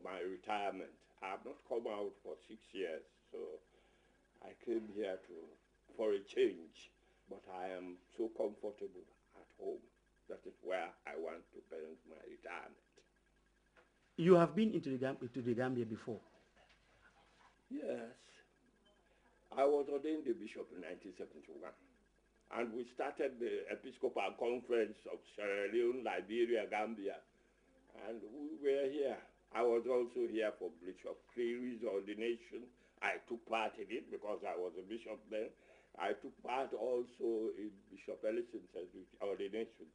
my retirement. I have not come out for 6 years, so I came here for a change. But I am so comfortable at home. That is where I want to spend my retirement. You have been into the Gambia before? Yes. I was ordained a bishop in 1971. And we started the Episcopal Conference of Sierra Leone, Liberia, Gambia. And we were here. I was also here for Bishop Cleary's ordination. I took part in it because I was a bishop then. I took part also in Bishop Ellison's ordination.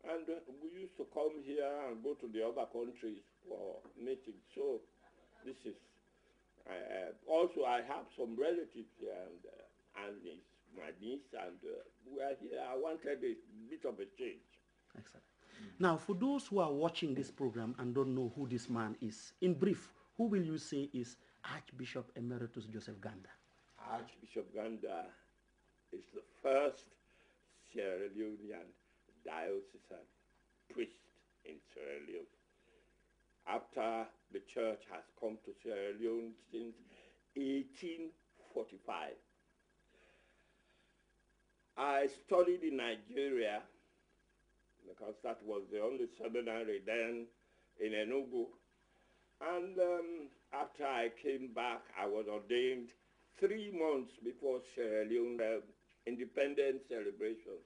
And we used to come here and go to the other countries for meetings. So this is, also I have some relatives here, and my niece, and we are here. I wanted a bit of a change. Excellent. Now, for those who are watching this program and don't know who this man is, in brief, who will you say is Archbishop Emeritus Joseph Ganda? Archbishop Ganda is the first Sierra Leonean diocesan priest in Sierra Leone. After the church has come to Sierra Leone since 1845. I studied in Nigeria because that was the only seminary then in Enugu. And after I came back, I was ordained 3 months before Sierra Leone independence celebrations.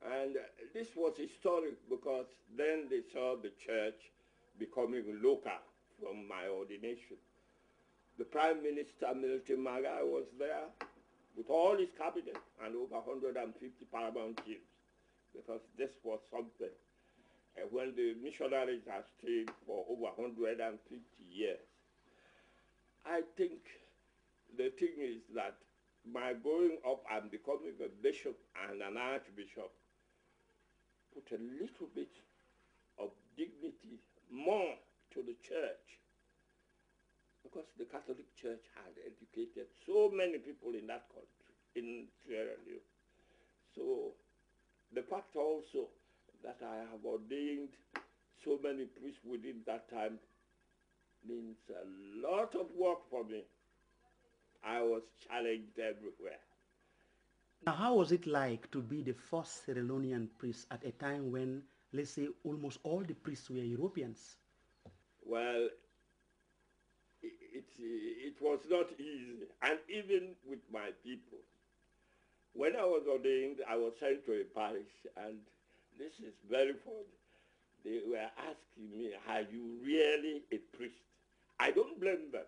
And this was historic because then they saw the church becoming local from my ordination. The Prime Minister, Milton Maga, was there with all his cabinet and over 150 paramount chiefs, because this was something. When the missionaries have stayed for over 150 years, I think the thing is that my going up and becoming a bishop and an archbishop put a little bit of dignity more to the church, because the Catholic Church had educated so many people in that country, in Sierra Leone. So the fact also that I have ordained so many priests within that time means a lot of work for me. I was challenged everywhere. Now, how was it like to be the first Sierra Leonean priest at a time when, let's say, almost all the priests were Europeans? Well, it was not easy, and even with my people. When I was ordained, I was sent to a parish, and this is very funny. They were asking me, are you really a priest? I don't blame them.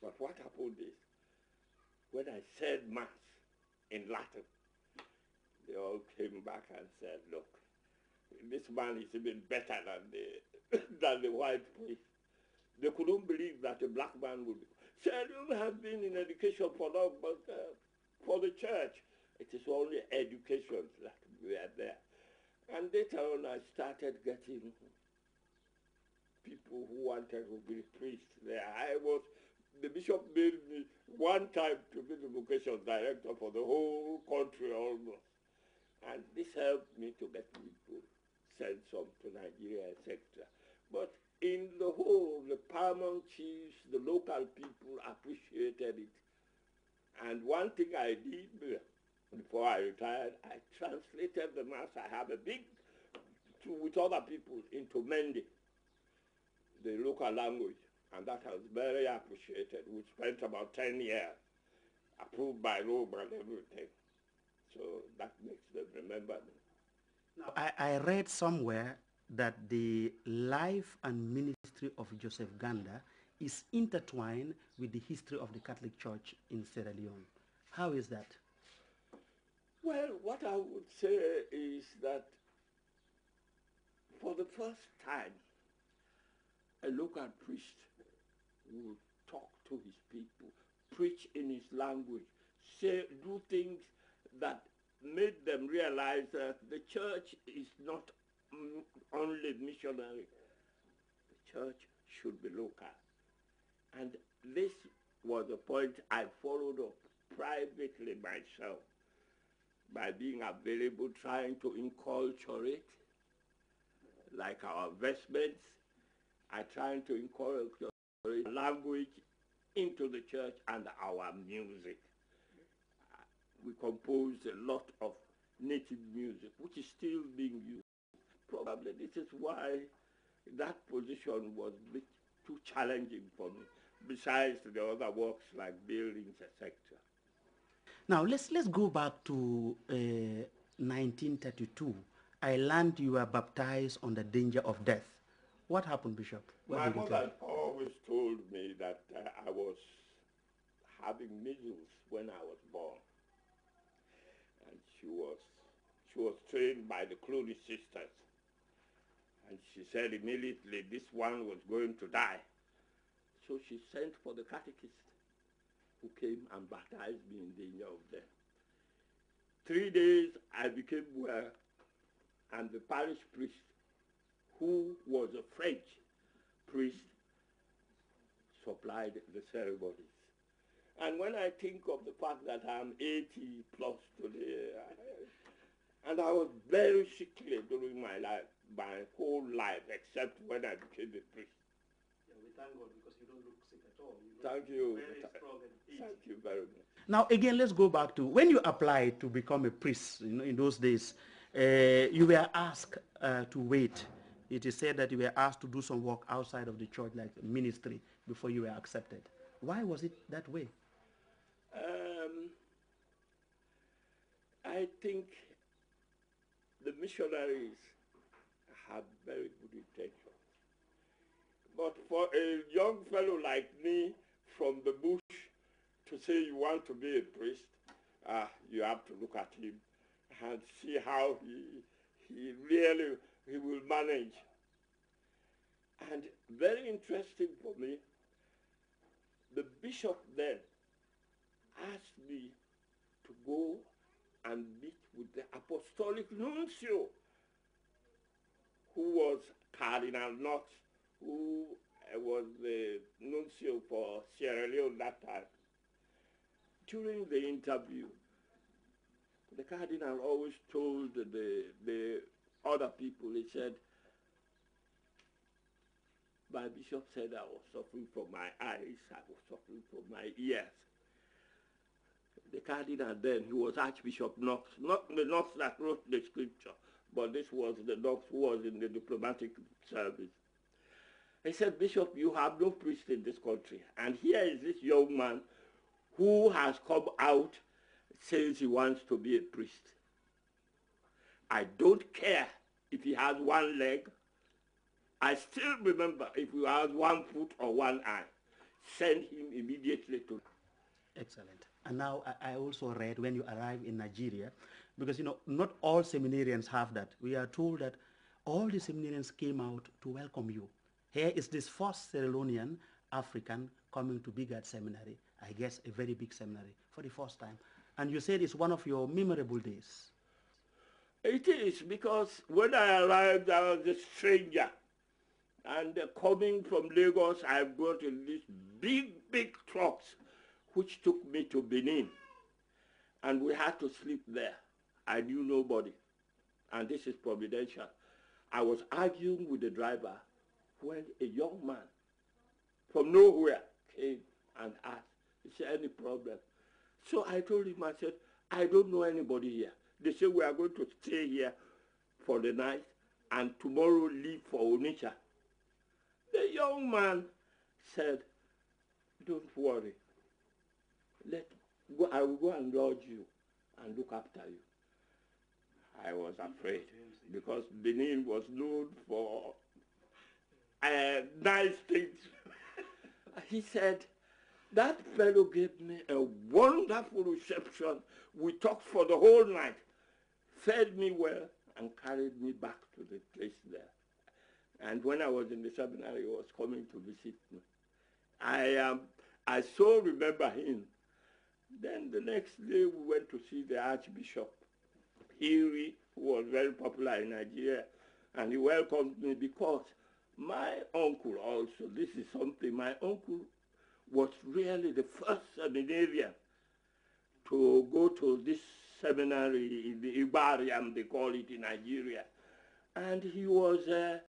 But what happened is, when I said Mass in Latin, they all came back and said, look, this man is even better than the white priest. They couldn't believe that a black man would be. Sierra Leone has been in education for long, but for the church, it is only education that we are there. And later on, I started getting people who wanted to be priests there. The bishop made me one time to be the vocation director for the whole country almost. And this helped me to get people, send some to Nigeria, etc. But in the whole, the paramount chiefs, the local people appreciated it. And one thing I did before I retired, I translated the Mass. I have a with other people, into Mende, the local language. And that was very appreciated. We spent about 10 years, approved by Rome and everything. So that makes them remember me. Now, I read somewhere that the life and ministry of Joseph Ganda is intertwined with the history of the Catholic Church in Sierra Leone. How is that? Well, what I would say is that for the first time, a local priest would talk to his people, preach in his language, do things that made them realize that the church is not only missionary. The church should be local. And this was a point I followed up privately myself by being available, trying to inculturate, like our vestments. I tried to encourage language into the church and our music. We composed a lot of native music, which is still being used. Probably this is why that position was a bit too challenging for me, besides the other works like buildings, etc. Now let's go back to 1932. I learned you were baptized on the danger of death. What happened, Bishop? My mother always told me that I was having measles when I was born, and she was trained by the Clooney sisters, and she said immediately this one was going to die. So she sent for the catechist, who came and baptized me in danger of death. 3 days I became well, and the parish priest, who was a French priest, supplied the ceremonies. And when I think of the fact that I'm 80 plus today, and I was very sickly during my life, my whole life, except when I became a priest. Yeah, we thank God because you don't look sick at all. Thank you. Very strong and Thank you very much. Now again, let's go back to when you applied to become a priest. In those days, you were asked to wait. It is said that you were asked to do some work outside of the church, like ministry, before you were accepted. Why was it that way? I think the missionaries have very good intentions. But for a young fellow like me from the bush to say you want to be a priest, you have to look at him and see how he will manage. And very interesting for me, the bishop then asked me to go and meet with the apostolic nuncio, who was Cardinal Knox, who was the nuncio for Sierra Leone that time. During the interview, the Cardinal always told the other people, he said, my bishop said I was suffering from my eyes, I was suffering from my ears. The Cardinal then, he was Archbishop Knox, not the Knox that wrote the scripture, but this was the Knox who was in the diplomatic service. He said, Bishop, you have no priest in this country, and here is this young man who has come out, says he wants to be a priest. I don't care if he has one leg. I still remember if he has 1 foot or 1 eye. Send him immediately to. Excellent. And now I also read when you arrive in Nigeria, because not all seminarians have that. We are told that all the seminarians came out to welcome you. Here is this first Sierra Leonean African coming to Grts Seminary, I guess a very big seminary, for the first time. And you said it's one of your memorable days. It is, because when I arrived, I was a stranger. And coming from Lagos, I got in these big trucks, which took me to Benin. And we had to sleep there. I knew nobody. And this is providential. I was arguing with the driver when a young man from nowhere came and asked, is there any problem? So I told him, I said, I don't know anybody here. They say we are going to stay here for the night and tomorrow leave for Onitsha. The young man said, don't worry. I will go and lodge you and look after you. I was afraid because Benin was known for nice things. He said, that fellow gave me a wonderful reception. We talked for the whole night, fed me well, and carried me back to the place there. And when I was in the seminary, he was coming to visit me. I so remember him. Then the next day, we went to see the Archbishop, Hiri, who was very popular in Nigeria, and he welcomed me because my uncle also, this is something, my uncle was really the first seminarian to go to this seminary in the Ibariam, they call it in Nigeria. And he was